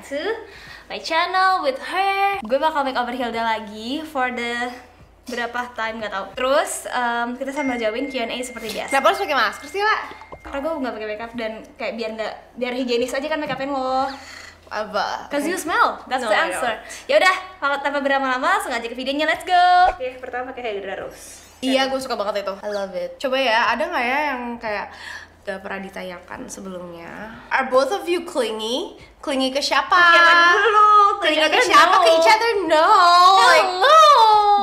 to my channel with her. Gue bakal makeover Hilda lagi for the berapa time nggak tahu. Terus kita sambil jawabin Q&A seperti biasa. Kenapa harus pakai masker sih, lah? Karena gue nggak pakai makeup dan kayak biar higienis aja kan makeupin lo. Apa? Cause you smell, that's No, the I answer. Ya udah, tanpa berlama-lama langsung aja ke videonya. Let's go. Oke, pertama pakai Hydra Rose. Iya, gue suka banget itu. I love it. Coba ya, ada nggak ya yang kayak gak pernah ditayangkan sebelumnya? Are both of you clingy? Clingy ke siapa? Jangan dulu. Clingy ke siapa? Ke each other? No. Like, Hello.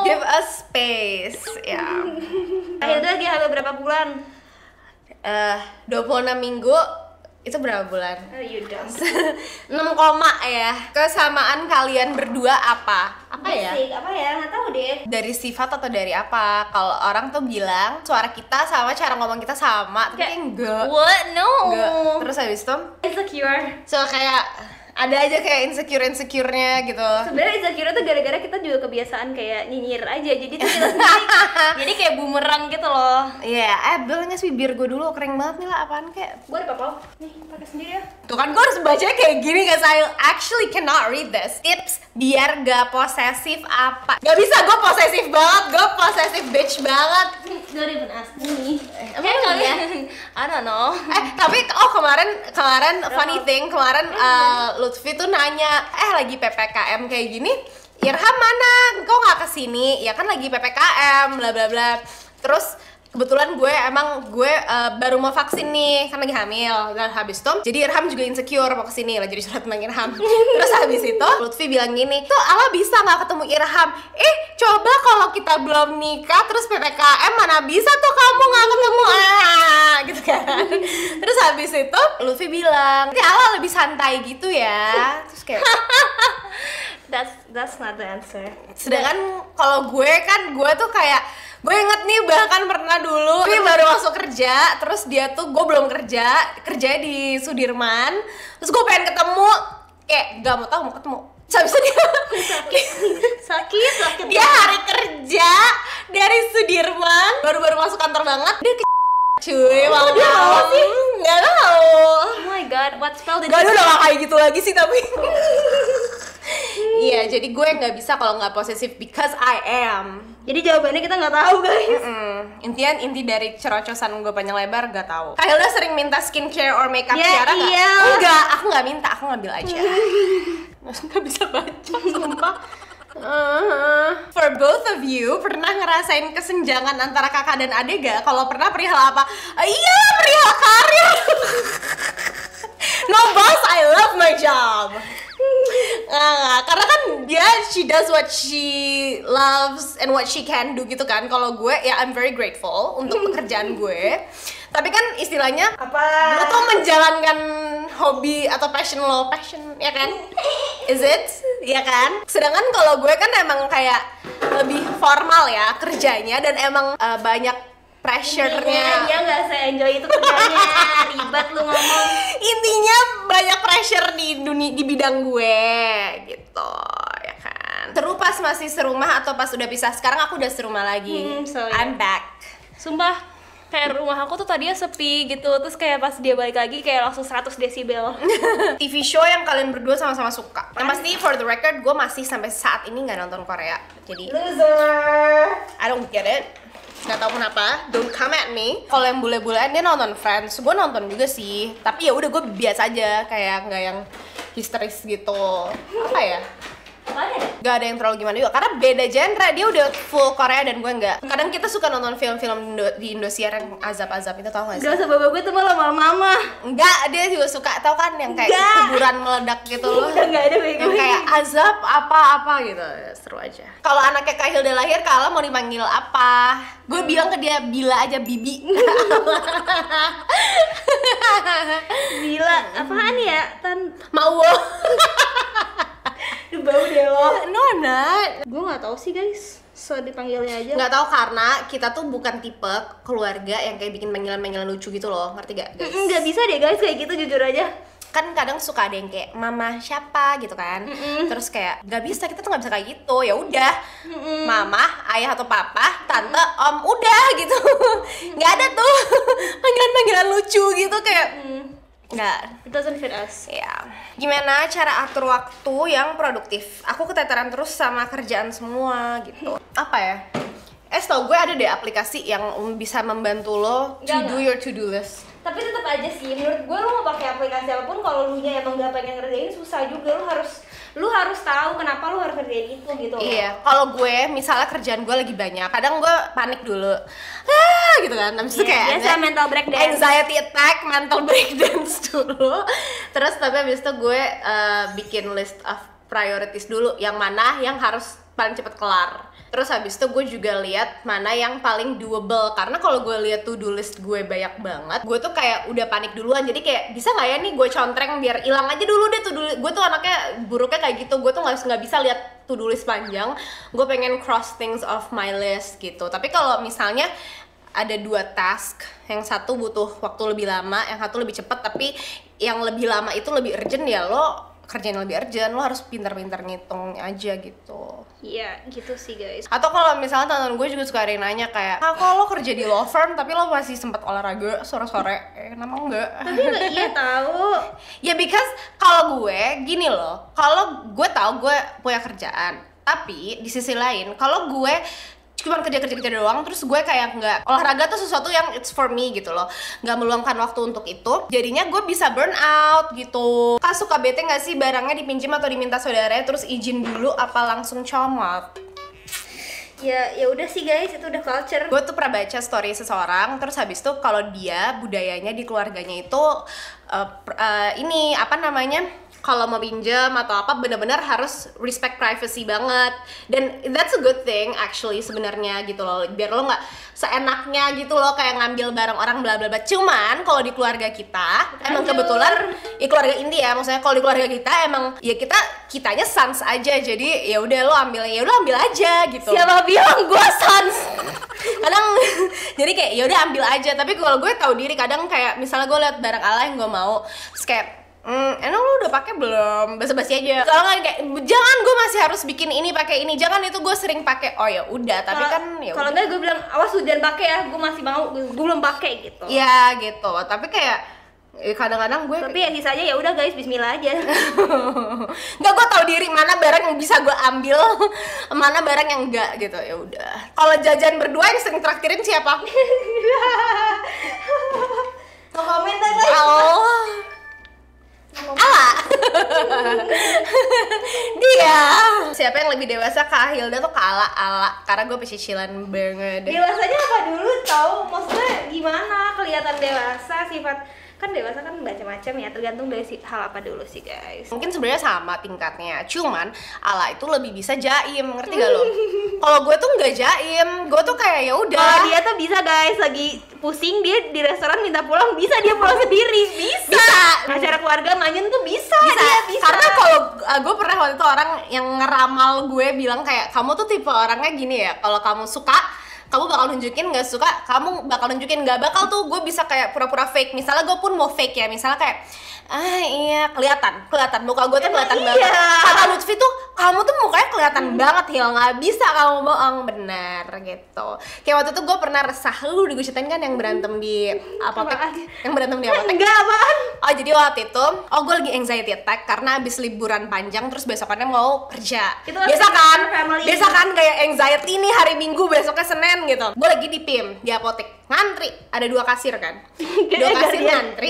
give us space. Ya. Hilda lagi hamil berapa bulan? 26 minggu. Itu berapa bulan? Oh, you don't. 6 koma ya. Kesamaan kalian berdua apa? Apa ya? Basic, apa ya? Nggak tahu deh. Dari sifat atau dari apa? Kalau orang tuh bilang suara kita sama, cara ngomong kita sama, tapi kayak enggak. What? No. Enggak. Terus habis itu, Insecure. so kayak ada aja kayak insecure-nya gitu. Sebenarnya insecure tuh gara-gara kita juga kebiasaan kayak nyinyir aja. Jadi tuh kita sendiri jadi kayak bumerang gitu loh. Iya, bilangnya sih bibir gue dulu kering banget nih lah, apaan kayak. Gue ada apa? Nih, pakai sendiri ya. Tuh kan gue harus bacanya kayak gini guys, I actually cannot read this. Tips biar gak posesif apa? Gak bisa, gue posesif banget, gue posesif bitch banget. Don't even ask me. Emang kalian? I don't know. Tapi kemarin funny thing, kemarin Lutfi tuh nanya, lagi PPKM kayak gini, Irham mana? Kok nggak kesini? Ya kan lagi PPKM, bla bla bla. Terus kebetulan gue baru mau vaksin nih, kan lagi hamil. Dan habis itu, jadi Irham juga insecure mau kesini lah, jadi surat tentang Irham. Terus habis itu, Lutfi bilang gini, tuh Ala bisa nggak ketemu Irham? Coba kalau kita belum nikah, terus PPKM mana bisa tuh kamu nggak ketemu? Gitu kan. Terus habis itu, Lutfi bilang, Ala lebih santai gitu ya. Terus kayak That's not the answer. sedangkan kalau gue tuh kayak gue inget nih bahkan pernah dulu gue baru masuk kerja, terus dia tuh gue belum kerja di Sudirman, terus gue pengen ketemu, kayak gak mau tahu mau ketemu. Terus habis itu sakit dia hari kerja dari Sudirman, baru masuk kantor banget, dia cuy malam nggak tahu. Oh my god, what spell did Gak you ada udah gak kayak gitu lagi sih tapi iya, jadi gue nggak bisa kalau nggak posesif because I am. Jadi jawabannya kita nggak tahu guys. Inti dari cerocosan gue panjang lebar gak tahu. Kak Hilda sering minta skincare or makeup Ya, Ciara nggak? iya. Enggak, aku nggak minta, aku ngambil aja. Nggak bisa baca, sumpah. For both of you, pernah ngerasain kesenjangan antara kakak dan adik gak? Kalau pernah, perihal apa? Iya, perihal karir. No boss, I love my job. Karena kan she does what she loves and what she can do gitu kan. Kalau gue ya I'm very grateful untuk pekerjaan gue. Tapi kan istilahnya Apa? lo tuh menjalankan hobi atau passion ya kan? Is it? Ya kan? Sedangkan kalau gue kan emang kayak lebih formal ya kerjanya, dan emang banyak pressure-nya. Dia nggak se-enjoy itu kerjanya. Ribet lu ngomong. Intinya banyak pressure di bidang gue gitu ya kan. Seru pas masih serumah atau pas udah pisah? Sekarang aku udah serumah lagi. So I'm back. Sumpah, kayak rumah aku tuh tadinya sepi gitu, terus kayak pas dia balik lagi kayak langsung 100 desibel. TV show yang kalian berdua sama-sama suka. Yang pasti for the record, gue masih sampai saat ini nggak nonton Korea. Jadi Loser. I don't get it. Nggak tahu kenapa, don't come at me. Kalau yang bule-bulean dia nonton Friends, gue nonton juga sih. Tapi ya udah, gue biasa aja, kayak nggak yang histeris gitu. Apa ya? Gak ada yang terlalu gimana juga, karena beda genre. Dia udah full Korea dan gue enggak. Kadang kita suka nonton film-film di Indosiar yang azab-azab itu, tau gak sih? Gak usah bawa gue tuh malah mama. Enggak, dia juga suka, tau kan yang kayak kuburan meledak gitu loh. Udah gak ada bego. Yang kayak azab apa-apa gitu, seru aja. Kalau anaknya Kak Hilda lahir, Kala mau dipanggil apa? Gue bilang ke dia, Bila aja Bibi. Bila, apaan ya? Mau. Bau deh lo. No, I'm not. Gue gak tahu sih guys, so dipanggilnya aja. Nggak tahu, karena kita tuh bukan tipe keluarga yang kayak bikin panggilan-panggilan lucu gitu loh, ngerti gak guys? Nggak bisa deh guys kayak gitu, jujur aja. Kan kadang suka ada yang kayak mama siapa gitu kan. Terus kayak nggak bisa, kita tuh nggak bisa kayak gitu. Ya udah, mama, ayah atau papa, tante, om, udah gitu. Nggak ada tuh panggilan-panggilan lucu gitu kayak Nggak. It doesn't fit us. Ya, gimana cara atur waktu yang produktif? Aku keteteran terus sama kerjaan semua gitu. Apa ya? Setau gue ada deh aplikasi yang bisa membantu lo to do your to-do list. Tapi tetap aja sih, menurut gue lo mau pakai aplikasi apapun, kalau lu nya emang gak pengen ngerjain susah juga. Lu harus tahu kenapa lu harus ngerjain itu gitu. Iya, kalau gue misalnya kerjaan gue lagi banyak, kadang gue panik dulu, gitu kan. Habis itu kayak biasa mental breakdown, anxiety attack, mental breakdowns dulu. Terus tapi habis itu gue bikin list of priorities dulu, yang mana yang harus paling cepet kelar. Terus habis itu gue juga lihat mana yang paling doable, karena kalau gue lihat to do list gue banyak banget, gue tuh kayak udah panik duluan. Jadi kayak bisa nggak ya nih gue contreng biar hilang aja dulu deh to do list. Gue tuh anaknya buruknya kayak gitu, gue tuh nggak bisa lihat to do list panjang. Gue pengen cross things off my list gitu. Tapi kalau misalnya ada 2 task, yang satu butuh waktu lebih lama, yang satu lebih cepat, tapi yang lebih lama itu lebih urgent, ya lo kerjaan lebih urgent, lo harus pintar-pintar ngitung aja gitu. Iya, gitu sih guys. Atau kalau misalnya teman gue juga suka ada yang nanya kayak, kok lo kerja di law firm tapi lo masih sempat olahraga sore-sore? Kenapa enggak? Tapi enggak iya tahu. Ya because kalau gue gini loh, kalau gue tahu gue punya kerjaan, tapi di sisi lain kalau gue cuma kerja doang, terus gue kayak nggak, olahraga tuh sesuatu yang it's for me gitu loh, nggak meluangkan waktu untuk itu, jadinya gue bisa burn out gitu. Kak suka bete nggak sih barangnya dipinjam atau diminta saudaranya terus izin dulu apa langsung comot? Ya udah sih guys, itu udah culture. Gue tuh pernah baca story seseorang, terus habis itu kalau dia budayanya di keluarganya itu ini apa namanya, kalau mau pinjam atau apa benar-benar harus respect privacy banget, dan that's a good thing actually sebenarnya gitu loh, biar lo nggak seenaknya gitu loh kayak ngambil barang orang bla bla bla. Cuman kalau di keluarga kita emang kebetulan keluarga inti ya, maksudnya kalau di keluarga kita emang ya kitanya sans aja, jadi ya udah lo ambil, ya udah ambil aja gitu. Siapa bilang gue sans? Kadang jadi kayak ya udah ambil aja, tapi kalau gue tahu diri kadang kayak misalnya gue liat barang ala yang gue mau, terus kayak emang lu udah pakai belum? Basa-basi aja. Kalau nggak kayak jangan gue masih harus bikin ini pakai ini, jangan itu gue sering pakai. Oh ya udah, tapi kan ya kalau enggak gue bilang awas lu jangan pakai ya, gue masih mau, gue belum pakai gitu. Ya gitu, tapi kayak kadang-kadang gue tapi ya sisa aja, ya udah guys, bismillah aja. Nggak, gue tahu diri mana barang yang bisa gue ambil, mana barang yang enggak gitu. Ya udah. Kalau jajan berdua yang sering traktirin siapa? No comment dah guys. Ala. Dia. Siapa yang lebih dewasa, Kak Hilda tuh Ala? Karena gue pesicilan banget. Dewasanya apa dulu tahu? Maksudnya gimana kelihatan dewasa, sifat kan dewasa kan macam-macam ya, tergantung dari hal apa dulu sih guys. Mungkin sebenarnya sama tingkatnya, cuman Ala itu lebih bisa jaim, ngerti gak lo? Kalau gue tuh nggak jaim, gue tuh kayak ya udah. Kalau dia tuh bisa guys, lagi pusing dia di restoran minta pulang, bisa dia pulang sendiri, bisa. Acara keluarga manyun tuh bisa. Dia bisa. Karena kalau gue pernah waktu itu orang yang ngeramal gue bilang kayak, kamu tuh tipe orangnya gini ya, kalau kamu suka kamu bakal nunjukin, nggak suka kamu bakal nunjukin. Nggak bakal tuh gue bisa kayak pura-pura fake. Misalnya gue pun mau fake ya, misalnya kayak iya kelihatan muka gue tuh kelihatan banget. Kata Lutfi tuh, kamu tuh mukanya kelihatan banget Hil, nggak bisa kamu bohong, bener gitu. Kayak waktu itu gue pernah resah, lu udah gue ceritain kan yang berantem di apotek, yang berantem di apotek. Enggak, apaan? Oh jadi waktu itu, gue lagi anxiety attack karena abis liburan panjang terus besokannya mau kerja. Itu biasa kan kayak anxiety nih hari Minggu, besoknya Senin gitu. Gue lagi di PIM di apotek, ngantri, ada 2 kasir kan, 2 kasir ngantri.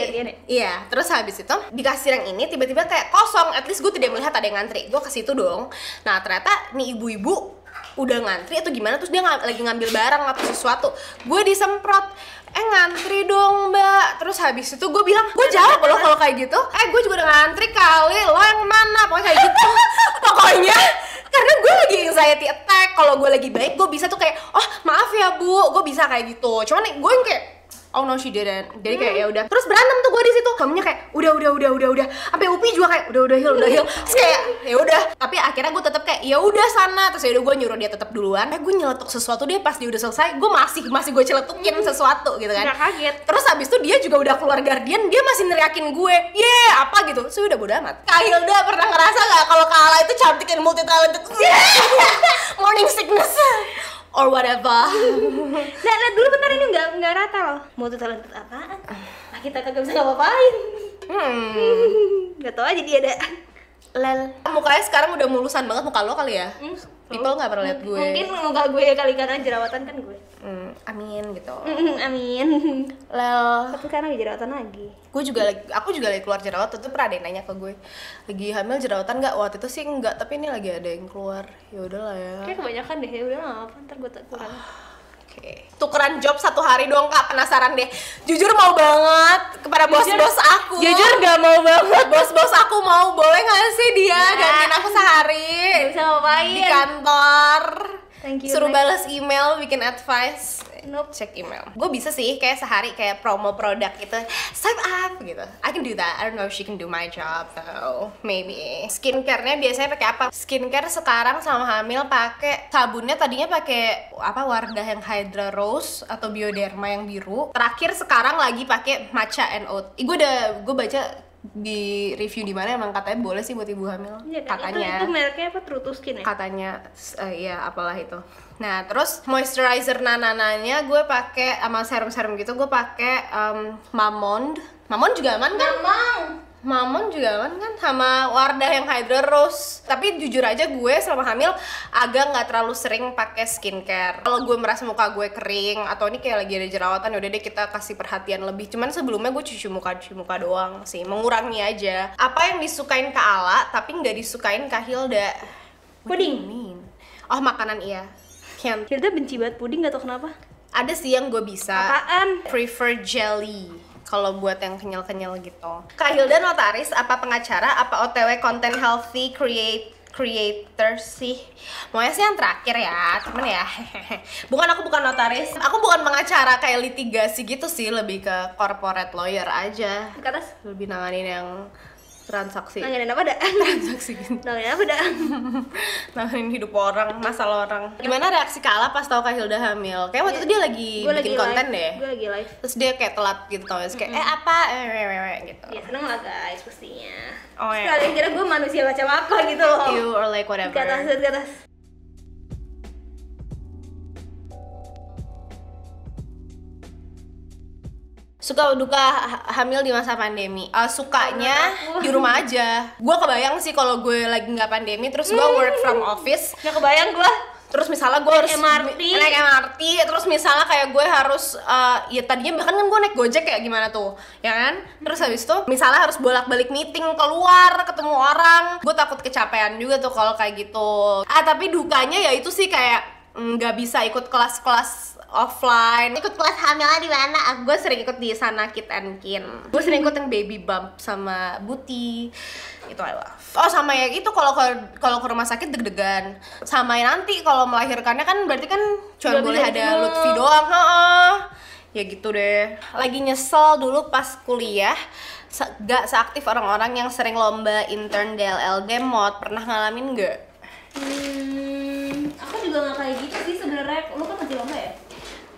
Iya, terus habis itu di kasir yang ini tiba-tiba kayak kosong, at least gue tidak melihat ada yang ngantri. Gue ke situ dong. Nah ternyata nih ibu-ibu udah ngantri atau gimana, terus dia lagi ngambil barang atau sesuatu. Gue disemprot, ngantri dong mbak. Terus habis itu gue bilang, gue jawab loh kalau kayak gitu, gue juga udah ngantri kali, lo yang mana, pokoknya kayak gitu. Pokoknya karena gue lagi anxiety attack, kalau gue lagi baik gue bisa tuh kayak, oh maaf ya bu, gue bisa kayak gitu. Cuman gue yang kayak, oh no she didn't. Jadi kayak ya udah. Terus berantem tuh gue di situ. Kamunya kayak udah. Sampai Upi juga kayak udah Hil. Terus kayak ya udah. Tapi akhirnya gue tetap kayak ya udah sana. Terus ya udah gue nyuruh dia tetap duluan. Gue nyeletuk sesuatu, dia pas dia udah selesai, gue masih gue celetukin sesuatu gitu kan. Nggak kaget. Terus abis itu dia juga udah keluar Guardian, dia masih neriakin gue, apa gitu. So udah bodo amat. Kak Hilda pernah ngerasa gak kalau Kak Ala itu cantik dan multi talented? Morning sickness or whatever. Lihat dulu bentar, ini nggak rata loh. Mau tuh talented apaan? Nah, kita kagak bisa ngapa-ngapain. Gak tau aja dia ada. Lel. Mukanya sekarang udah mulusan banget muka lo kali ya? People nggak pernah lihat gue. Mungkin muka gue kali karena jerawatan kan gue. Amin gitu. Amin. Lel. Tapi sekarang lagi jerawatan lagi. Aku juga lagi keluar jerawat. Itu pernah ada yang nanya ke gue, lagi hamil jerawatan nggak? Waktu itu sih enggak, tapi ini lagi ada yang keluar. Ya udahlah ya. Kayak kebanyakan deh, ya udah nggak apa, ntar gue tukeran. Oke. Tukeran job 1 hari doang Kak, penasaran deh. Jujur mau banget kepada bos-bos aku. Jujur gak mau banget. Bos-bos aku mau, boleh nggak sih dia gantiin aku sehari Gak bisa ngapain di kantor? Thank you, Suruh next. balas email, bikin advice. Nope. Cek email. Gue bisa sih kayak sehari kayak promo produk gitu, swipe up gitu. I can do that. I don't know if she can do my job though. Maybe. Skincare-nya biasanya pakai apa? Skincare sekarang sama hamil pakai sabunnya, tadinya pakai apa, Wardah yang Hydra Rose atau Bioderma yang biru. Terakhir sekarang lagi pakai Matcha and Oat. Gue baca di review di mana emang katanya boleh sih buat ibu hamil. Iya, kan? Katanya. Itu mereknya apa? True to Skin ya? Katanya ya apalah itu. Nah terus moisturizer nananya gue pakai sama serum gitu, gue pakai Mamond juga aman kan? Mamond juga aman kan, sama Wardah yang Hydra Rose. Tapi jujur aja gue selama hamil agak nggak terlalu sering pakai skincare. Kalau gue merasa muka gue kering atau ini kayak lagi ada jerawatan, yaudah deh kita kasih perhatian lebih. Cuman sebelumnya gue cuci muka doang sih, mengurangi aja. Apa yang disukain Kak Ala tapi nggak disukain Kak Hilda? Puding. Oh makanan iya. Yang Hilda benci banget puding, gak tau kenapa. ada sih yang gue bisa. Apaan? Prefer jelly kalau buat yang kenyal-kenyal gitu. Kak Hilda notaris, apa pengacara, apa OTW content healthy creator sih? Maunya sih yang terakhir ya, temen ya. Aku bukan notaris, aku bukan pengacara kayak litigasi gitu sih, lebih ke corporate lawyer aja. Ke atas. Lebih nanganin yang transaksi. Nanganin apa dah? Transaksi gitu. Nanganin apa dah? Nanganin hidup orang, masalah orang. Gimana reaksi Kak Ala pas tau Kak Hilda hamil? Kayak waktu itu dia lagi bikin konten deh. Gue lagi live. Terus dia kayak telat gitu tau, terus kayak apa gitu. Ya seneng lah guys pastinya. Oh, Terus ya. kalian kira gue manusia macam apa gitu loh. You or like whatever. Ke atas. Suka duka hamil di masa pandemi. Sukanya di rumah aja. Gue kebayang sih kalau gue lagi nggak pandemi, terus gue work from office. Nggak kebayang gue. Terus misalnya gue harus MRT. naik MRT, terus misalnya kayak gue harus ya tadinya bahkan kan gue naik Gojek kayak gimana tuh, ya kan? Terus habis itu misalnya harus bolak-balik meeting keluar, ketemu orang, gue takut kecapean juga tuh kalau kayak gitu. Tapi dukanya ya itu sih kayak nggak bisa ikut kelas-kelas offline. Ikut kelas hamilnya di mana? Gue sering ikut di Sana Kit and Kin. Gue sering ikut yang baby bump sama Buti. Itu I love. Oh sama ya itu kalau ke rumah sakit deg-degan. Sama ya nanti kalau melahirkannya kan berarti kan cuma boleh ada Lutfi doang. Ya gitu deh. Lagi nyesel dulu pas kuliah gak seaktif orang-orang yang sering lomba intern DLLD mod. Pernah ngalamin gak? Aku juga nggak kayak gitu sih sebenarnya. Lu kan masih lomba ya?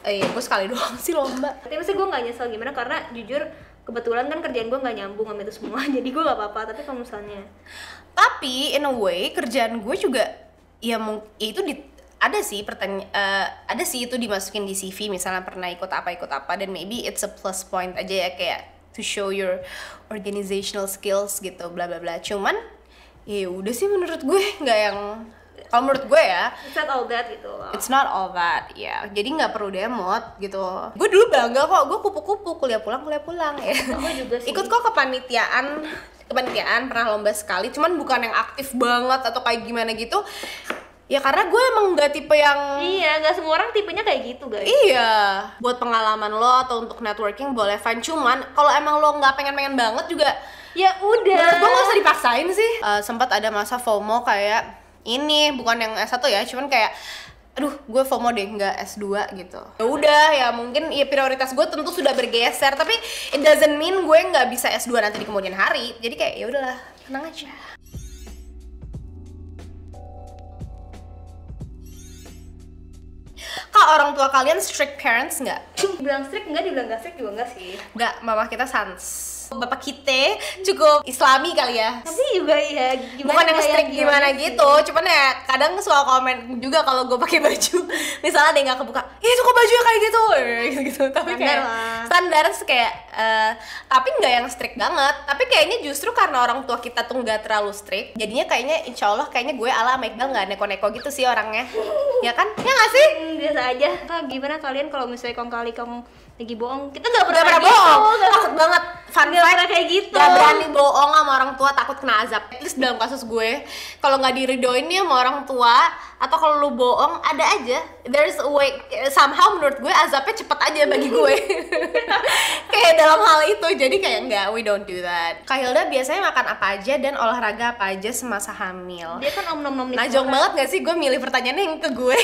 Iya, gue sekali doang sih lomba. Tapi maksudnya gue nggak nyesel gimana karena jujur kebetulan kan kerjaan gue nggak nyambung sama itu semua. Jadi gue nggak apa-apa. Tapi kalau misalnya Tapi in a way kerjaan gue juga ya itu ada sih ada sih itu dimasukin di CV, misalnya pernah ikut apa dan maybe it's a plus point aja ya, kayak to show your organizational skills gitu bla bla bla. Cuman ya udah sih menurut gue nggak yang, kalau menurut gue ya it's not all that gitu loh. it's not all that ya, jadi nggak perlu demot gitu. Gue dulu bangga kok, gue kupu-kupu kuliah pulang ya. Gue juga sih. Ikut kok kepanitiaan pernah lomba sekali, cuman bukan yang aktif banget atau kayak gimana gitu ya, karena gue emang nggak tipe yang Iya, nggak semua orang tipenya kayak gitu guys. iya, buat pengalaman lo atau untuk networking boleh fine, cuman kalau emang lo nggak pengen banget juga Ya udah. menurut gue nggak usah dipaksain sih. Sempat ada masa FOMO kayak ini, bukan yang S1 ya, cuman kayak aduh gue FOMO deh nggak S2 gitu. Ya udah ya, mungkin ya prioritas gue tentu sudah bergeser, tapi it doesn't mean gue nggak bisa S2 nanti di kemudian hari. Jadi kayak ya udahlah, tenang aja. Kak, orang tua kalian strict parents nggak? Dibilang strict enggak, dibilang gak strict juga enggak sih. Nggak, mama kita sans. bapak kita cukup islami kali ya. Tapi juga ya gimana, Bukan yang strict gimana gitu, cuman ya kadang suka komen juga kalau gue pakai baju. Misalnya ada yang nggak kebuka, ih itu kok bajunya kayak gitu, gitu. Tapi kayak standar kayak, tapi nggak yang strict banget. Tapi kayaknya justru karena orang tua kita tuh nggak terlalu strict, jadinya kayaknya insya Allah kayaknya gue ala Iqbal nggak neko-neko gitu sih orangnya, ya kan? Ya nggak sih? Biasa aja. Gimana kalian kalau misalnya kali kamu lagi bohong? Kita nggak pernah Gak pernah bohong, takut banget. Fun Nggak fact, pernah kayak gitu. Gak berani bohong sama orang tua, takut kena azab. At least dalam kasus gue, kalau nggak diridoin nih sama orang tua, atau kalau lu bohong, ada aja. There's a way, somehow menurut gue azabnya cepet aja bagi gue. Kayak dalam hal itu, jadi kayak enggak, we don't do that. Kak Hilda biasanya makan apa aja dan olahraga apa aja semasa hamil? Dia kan om-nom nih. Najong banget gak sih gue milih pertanyaannya yang ke gue?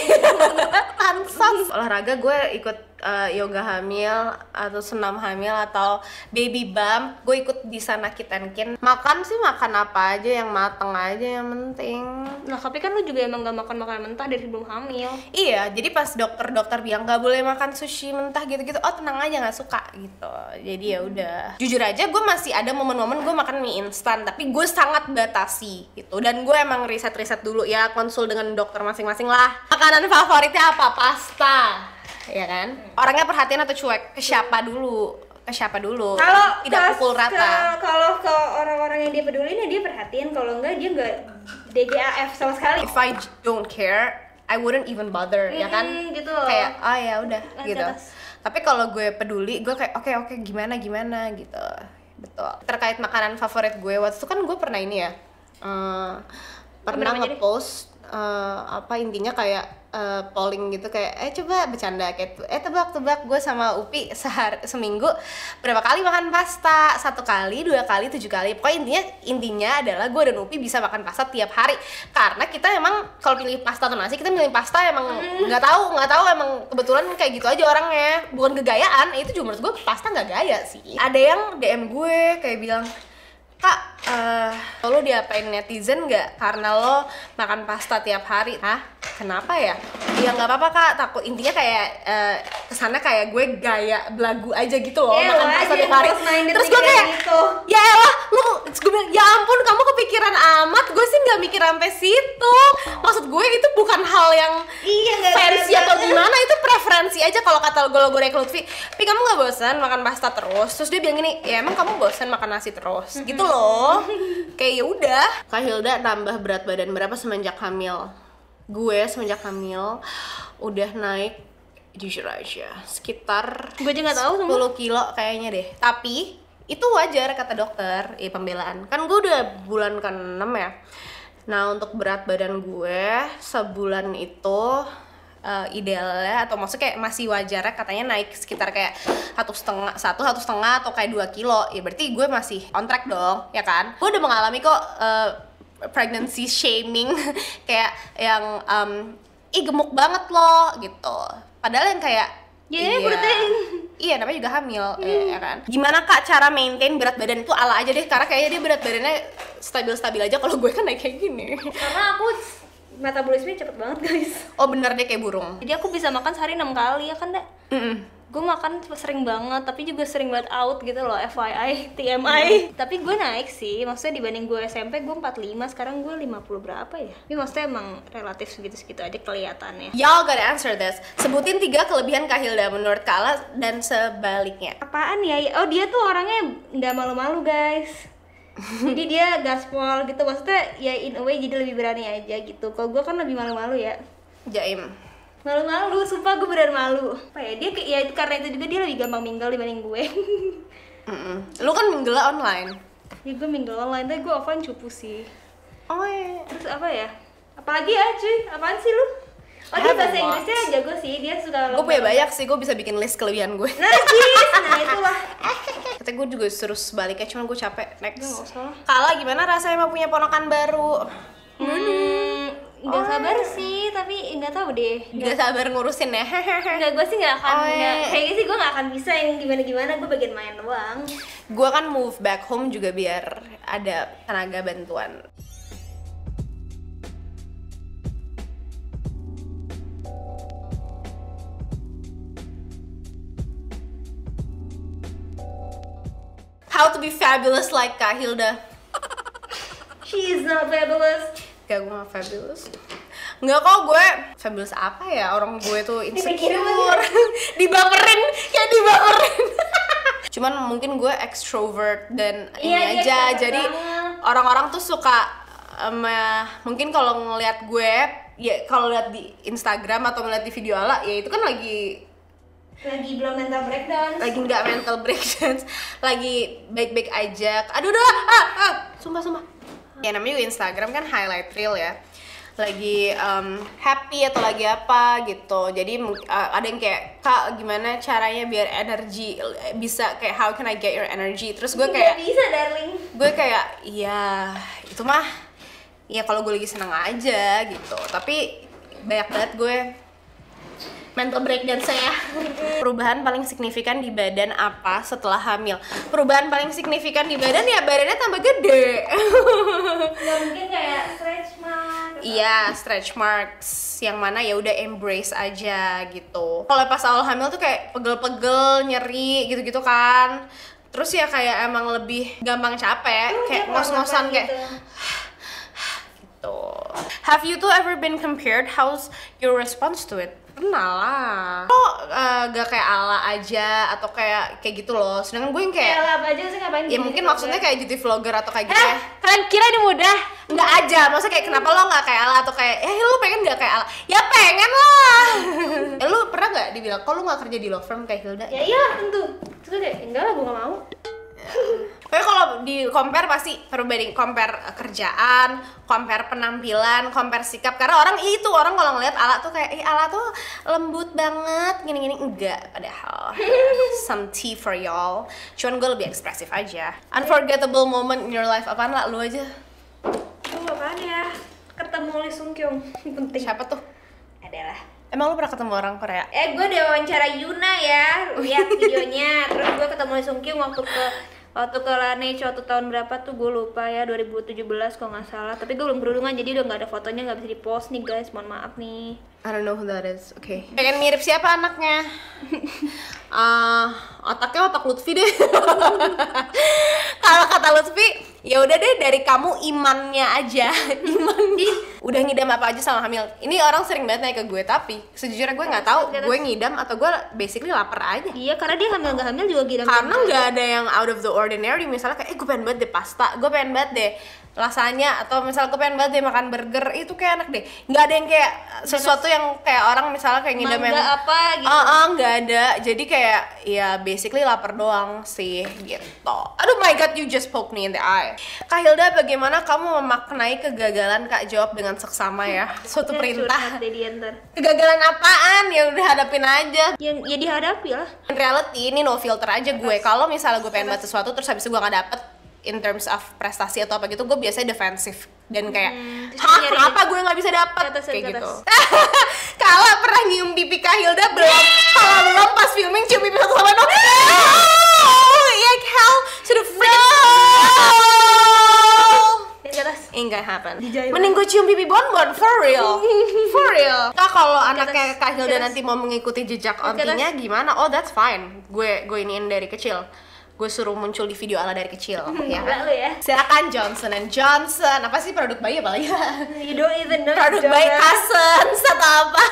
Pansos. Olahraga gue ikut yoga hamil atau senam hamil atau baby bump, gue ikut di sana Kitankin. Makan sih makan apa aja yang mateng aja yang penting. Nah tapi kan lu juga emang gak makan makanan mentah dari sebelum hamil. Iya, jadi pas dokter bilang gak boleh makan sushi mentah gitu-gitu, oh tenang aja nggak suka gitu. Jadi ya udah. Jujur aja gue masih ada momen-momen gue makan mie instan, tapi gue sangat batasi gitu. Dan gue emang riset dulu ya, konsul dengan dokter masing-masing lah. Makanan favoritnya apa? Pasta. Ya kan? Orangnya perhatian atau cuek? Ke siapa dulu? Kalau tidak pukul rata. Kalau ke orang-orang yang dia pedulin ya dia perhatiin, kalau enggak dia enggak DGAF sama sekali. If I don't care, I wouldn't even bother, ya kan? Gitu. Kayak oh ya udah gitu. Atas. Tapi kalau gue peduli, gue kayak oke gimana gitu. Betul. Terkait makanan favorit gue, waktu itu kan gue pernah ini ya, pernah ngepost apa intinya kayak polling gitu kayak coba bercanda kayak tebak gue sama Upi seminggu berapa kali makan pasta, 1 kali, 2 kali, 7 kali. Pokoknya intinya adalah gue dan Upi bisa makan pasta tiap hari karena kita emang kalau pilih pasta atau nasi kita milih pasta emang nggak tahu emang kebetulan kayak gitu aja orangnya, bukan kegayaan. Itu juga menurut gue pasta nggak gaya sih. Ada yang DM gue kayak bilang, Kak, lo diapain netizen nggak karena lo makan pasta tiap hari? Hah? Kenapa ya? Ya nggak apa-apa Kak, takut intinya kayak kesana kayak gue gaya belagu aja gitu loh, makan pasta tiap hari. Terus gue kayak gitu. Ya elah, gue bilang, ya ampun kamu kepikiran amat, gue sih nggak mikir sampai situ. Maksud gue itu bukan hal yang fancy atau gimana, itu preferensi aja. Kalau kata gue rek Lutfi, tapi kamu nggak bosan makan pasta terus? Terus dia bilang gini, ya emang kamu bosan makan nasi terus? Gitu loh. Kayak ya udah. Kak Hilda nambah berat badan berapa semenjak hamil? Gue semenjak hamil udah naik, jujur aja sekitar gue aja nggak tahu 10 kilo kayaknya deh. Tapi itu wajar kata dokter, pembelaan. Kan gue udah bulan ke-6 ya. Nah untuk berat badan gue sebulan itu idealnya atau maksudnya kayak masih wajar katanya naik sekitar kayak 1,5 atau kayak 2 kilo. Ya berarti gue masih on track dong, ya kan? Gue udah mengalami kok pregnancy shaming kayak yang gemuk banget loh gitu. Padahal yang kayak iya namanya juga hamil ya kan. Gimana Kak cara maintain berat badan itu ala aja deh, karena kayaknya dia berat badannya stabil aja. Kalau gue kan naik kayak gini karena aku metabolisme cepet banget guys. Oh bener deh kayak burung. Jadi aku bisa makan sehari 6 kali ya kan deh. Gue makan sering banget, tapi juga sering banget out gitu loh, FYI, TMI. Tapi gue naik sih, maksudnya dibanding gue SMP gue 45, sekarang gue 50 berapa ya. Tapi maksudnya emang relatif segitu-segitu aja kelihatannya. Y'all gotta answer this. Sebutin 3 kelebihan Kak Hilda menurut Kala dan sebaliknya. Apaan ya? Oh dia tuh orangnya nggak malu-malu guys. Jadi dia gaspol gitu, maksudnya ya in a way jadi lebih berani aja gitu. Kalau gue kan lebih malu-malu ya. Jaim. Malu-malu, sumpah gue beneran malu. Apa ya, dia ya karena itu juga dia lebih gampang mingle dibanding gue. Lu kan mingle online. Ya gue mingle online, tapi gue offline cupu sih. Oh iya. Terus apa ya? Apalagi ya cuy, apaan sih lu? Oh dia bahasa Inggrisnya jago sih, dia suka. Gue punya banyak sih, gue bisa bikin list kelebihan gue. Nah itulah. Katanya gue juga suruh sebaliknya, cuman gue capek. Next. Gak usah. Kala gimana rasanya emang punya ponakan baru? Nggak sabar sih, tapi nggak tahu deh. Nggak sabar ngurusin ya. Nggak, gue sih nggak akan. Kayaknya sih gue nggak akan bisa yang gimana-gimana. Gue bagian main doang. Gue kan move back home juga biar ada tenaga bantuan. how to be fabulous like Kak Hilda. She is not fabulous. Gak, gue gak fabulous. Enggak kok, gue fabulous apa ya? Orang gue tuh insecure. Dibaperin, kayak dibaperin. Cuman mungkin gue extrovert dan ini aja. Jadi orang-orang tuh suka mungkin kalau ngelihat gue, ya kalau lihat di Instagram atau ngeliat di video Ala, ya itu kan lagi belum mental breakdown. Lagi nggak mental breakdown, lagi baik-baik aja. Aduh udah, sumpah. Ya namanya juga Instagram kan highlight reel ya. Lagi happy atau lagi apa gitu. Jadi ada yang kayak, Kak gimana caranya biar energi bisa kayak how can I get your energy? Terus gue kayak bisa darling. Gue kayak ya itu mah ya kalau gue lagi seneng aja gitu. Tapi banyak banget gue mental breakdown saya. Perubahan paling signifikan di badan apa setelah hamil? Perubahan paling signifikan di badan ya badannya tambah gede. Nggak mungkin kayak stretch mark. Iya, stretch marks yang mana ya udah embrace aja gitu. Kalau pas awal hamil tuh kayak pegel-pegel, nyeri gitu-gitu kan. Terus ya kayak emang lebih gampang capek, kayak ngos-ngosan kayak gitu. Have you two ever been compared? How's your response to it? Pernah lah. Kok gak kayak Ala aja atau kayak gitu loh. Sedangkan gue yang kayak Ala apa aja sih, ngapain? Ya mungkin maksudnya kayak beauty vlogger atau kayak gitu ya. Kalian kira ini mudah? Enggak aja, maksudnya kayak kenapa lo gak kayak Ala atau kayak lu pengen gak kayak Ala? Ya pengen lah. Lu pernah gak dibilang, kok lu gak kerja di law firm kayak Hilda? Ya iya tentu. Terus kayak enggak lah, gue gak mau. Pokoknya kalau di compare pasti perbanding compare kerjaan, compare penampilan, compare sikap. Karena orang kalau ngeliat Ala tuh kayak Ala tuh lembut banget gini-gini, enggak, padahal some tea for y'all. Cuman gue lebih ekspresif aja. Unforgettable moment in your life apaan lah, lu aja. Apaan ya? Ketemu Lee Sung Kyung. Penting. Siapa tuh? Adalah. Emang lu pernah ketemu orang Korea? Gue udah wawancara Yuna ya, lihat videonya. Terus gue ketemu Lee Sung Kyung waktu ke Laneige waktu tahun berapa tuh gue lupa ya, 2017 kalau nggak salah. Tapi gue belum kerudungan jadi udah nggak ada fotonya, nggak bisa di post nih guys, mohon maaf nih. I don't know who that is. Oke. Pengen mirip siapa anaknya? Otaknya otak Lutfi deh. Kalau kata Lutfi, ya udah deh dari kamu imannya aja. Iman di udah ngidam apa aja sama hamil. Ini orang sering banget nanya ke gue, tapi sejujurnya gue nggak tahu gue ngidam atau gue basically lapar aja. Iya, karena dia hamil nggak hamil juga ngidam. Karena nggak ada yang out of the ordinary. Misalnya kayak gue pengen banget deh pasta, gue pengen banget deh lasanya, atau misalnya gue pengen banget deh makan burger, itu kayak enak deh. Nggak ada yang kayak sesuatu yang kayak orang misalnya kayak ngidam yang apa gitu. Nggak ada. Jadi kayak ya basically lapar doang sih gitu. Aduh my god, you just poke me in the eye. Kak Hilda, bagaimana kamu memaknai kegagalan? Kak jawab dengan seksama ya. Suatu perintah. Kegagalan apaan? Ya udah hadapin aja. Ya dihadapi lah. In reality ini no filter aja gue. Kalau misalnya gue pengen banget sesuatu terus habis itu gue nggak dapet in terms of prestasi atau apa gitu, gue biasanya defensif dan kayak kenapa gue nggak bisa dapet kayak gitu. Kalau pernah nyium pipi Kak Hilda belum? Kalau belum pas filming cium pipi satu sama dong. Iya hell sudah Enggak happen. Mending gue cium pipi Bonbon for real. For real. Kak kalau anaknya Kak Hilda nanti mau mengikuti jejak ontinya gimana? Oh that's fine. Gue iniin dari kecil. Gue suruh muncul di video Ala dari kecil, ya kan? Silakan Johnson & Johnson. Apa sih produk bayi apalagi? You don't even know. Produk bayi Cousins atau apa?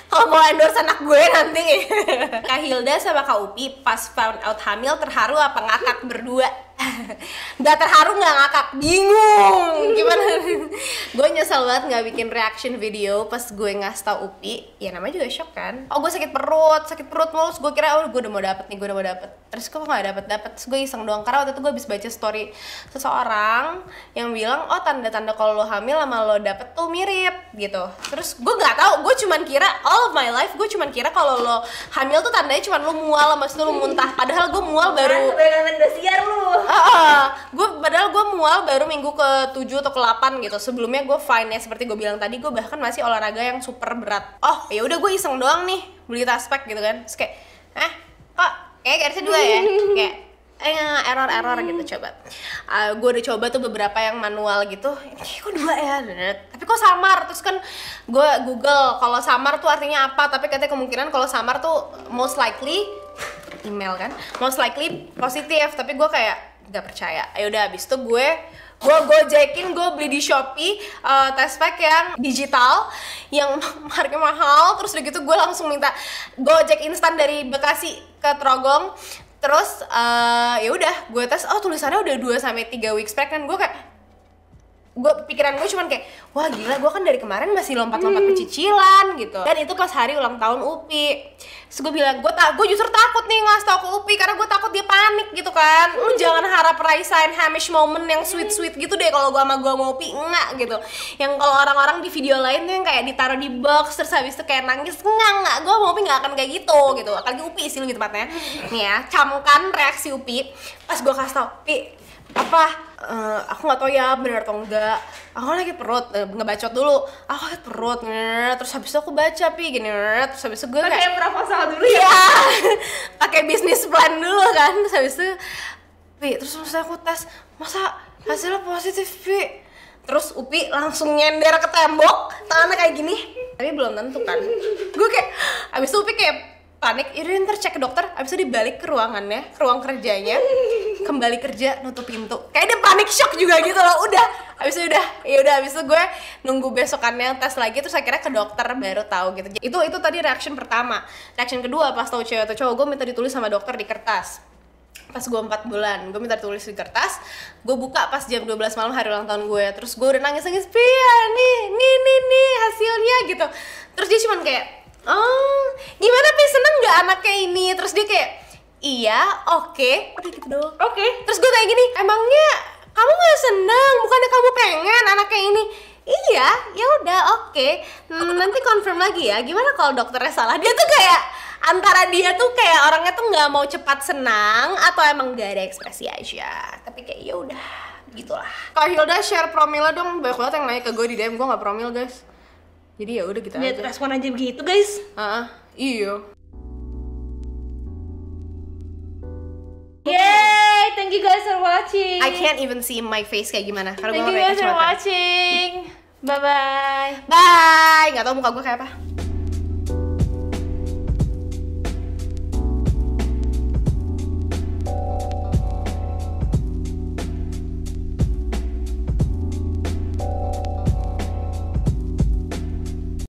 Kalau mau endorse anak gue nanti. Kak Hilda sama Kak Upi pas found out hamil terharu apa ngakak berdua? Gak terharu, gak ngakak, bingung gimana. Gue nyesel banget gak bikin reaction video pas gue ngasih tau Upi. Ya namanya juga shock kan. Oh gue sakit perut mulus. Gue kira gue udah mau dapet nih, terus kok gak dapet. Terus gue iseng doang, karena waktu itu gue habis baca story seseorang yang bilang, oh tanda-tanda kalau lo hamil sama lo dapet tuh mirip gitu. Terus gue gak tahu, gue cuman kira all of my life gue cuman kira kalau lo hamil tuh tandanya cuman lo mual, sama itu lo muntah. Padahal gue mual baru padahal gue mual baru minggu ke-7 atau ke-8 gitu. Sebelumnya gue fine ya, seperti gue bilang tadi, gue bahkan masih olahraga yang super berat. Oh ya udah gue iseng doang nih beli tas pack gitu kan. Terus kayak kok kayak harusnya 2 ya, kayak error gitu. Coba gue udah coba tuh beberapa yang manual gitu, kok 2 ya, tapi kok samar. Terus kan gue google kalau samar tuh artinya apa, tapi katanya kemungkinan kalau samar tuh most likely email kan, most likely positif. Tapi gue kayak Gak percaya. Udah abis itu gue gojekin, gue beli di Shopee test pack yang digital yang harganya mahal. Terus udah gitu gue langsung minta Gojek instan dari Bekasi ke Trogong. Terus ya udah gue tes, oh tulisannya udah 2-3 weeks pregnant. Pikiran gue cuman kayak, wah gila, gue kan dari kemarin masih lompat-lompat ke cicilan gitu. Dan itu pas hari ulang tahun Upi. Terus gue bilang, gue justru takut nih ngasih tau ke Upi karena gue takut dia panik gitu kan. Lu jangan harap rasain Hamish moment yang sweet-sweet gitu deh kalau gue sama Upi, enggak gitu. Yang kalau orang-orang di video lain tuh yang kayak ditaruh di box terus habis itu kayak nangis, enggak, gue sama Upi nggak akan kayak gitu. Apalagi Upi sih lebih tepatnya. Nih ya, camkan reaksi Upi pas gue kasih tau, Pi, aku nggak tahu ya benar atau enggak, aku lagi perut, ngebacot dulu, aku sakit perut, terus habis itu aku baca gini, terus habis itu gue pakai proposal dulu ya, pakai bisnis plan dulu kan, terus habis itu terus maksudnya aku tes, masa hasilnya positif terus Upi langsung nyender ke tembok, tangannya kayak gini, tapi belum tentu kan, gue kayak, habis itu Upi kayak panik, yaudah ntar cek ke dokter, abis itu dibalik ke ruangannya, ke ruang kerjanya, kembali kerja, nutup pintu, kayak dia panik shock juga gitu loh. Udah, abis itu gue nunggu besokannya tes lagi, terus akhirnya ke dokter baru tahu gitu. Itu tadi reaction pertama. Reaction kedua pas tahu cewek atau cowok, gue minta ditulis sama dokter di kertas. Pas gue 4 bulan, gue minta ditulis di kertas, gue buka pas jam 12 malam hari ulang tahun gue, terus gue udah nangis-nangis, Pia, nih hasilnya gitu. Terus dia cuman kayak, oh, gimana Pi, seneng gak anaknya ini? Terus dia kayak, iya, oke. Udah gitu doang. Oke. Terus gue kayak gini, emangnya kamu gak seneng? Bukannya kamu pengen anaknya ini? Iya, ya udah, oke. Nanti confirm lagi ya. Gimana kalau dokternya salah? Dia tuh kayak antara dia tuh kayak orangnya tuh nggak mau cepat senang atau emang gak ada ekspresi aja. Tapi kayak ya udah, gitulah. Kak Hilda share promilnya dong. Banyak banget yang nanya ke gue di DM, gue nggak promil guys. Jadi ya udah gitu Lihat aja. respon aja begitu guys. Iya. Yay, thank you guys for watching. I can't even see my face kayak gimana karena gue Thank you pakai guys for kacamata. watching. Bye bye. Bye. Nggak tahu muka gue kayak apa.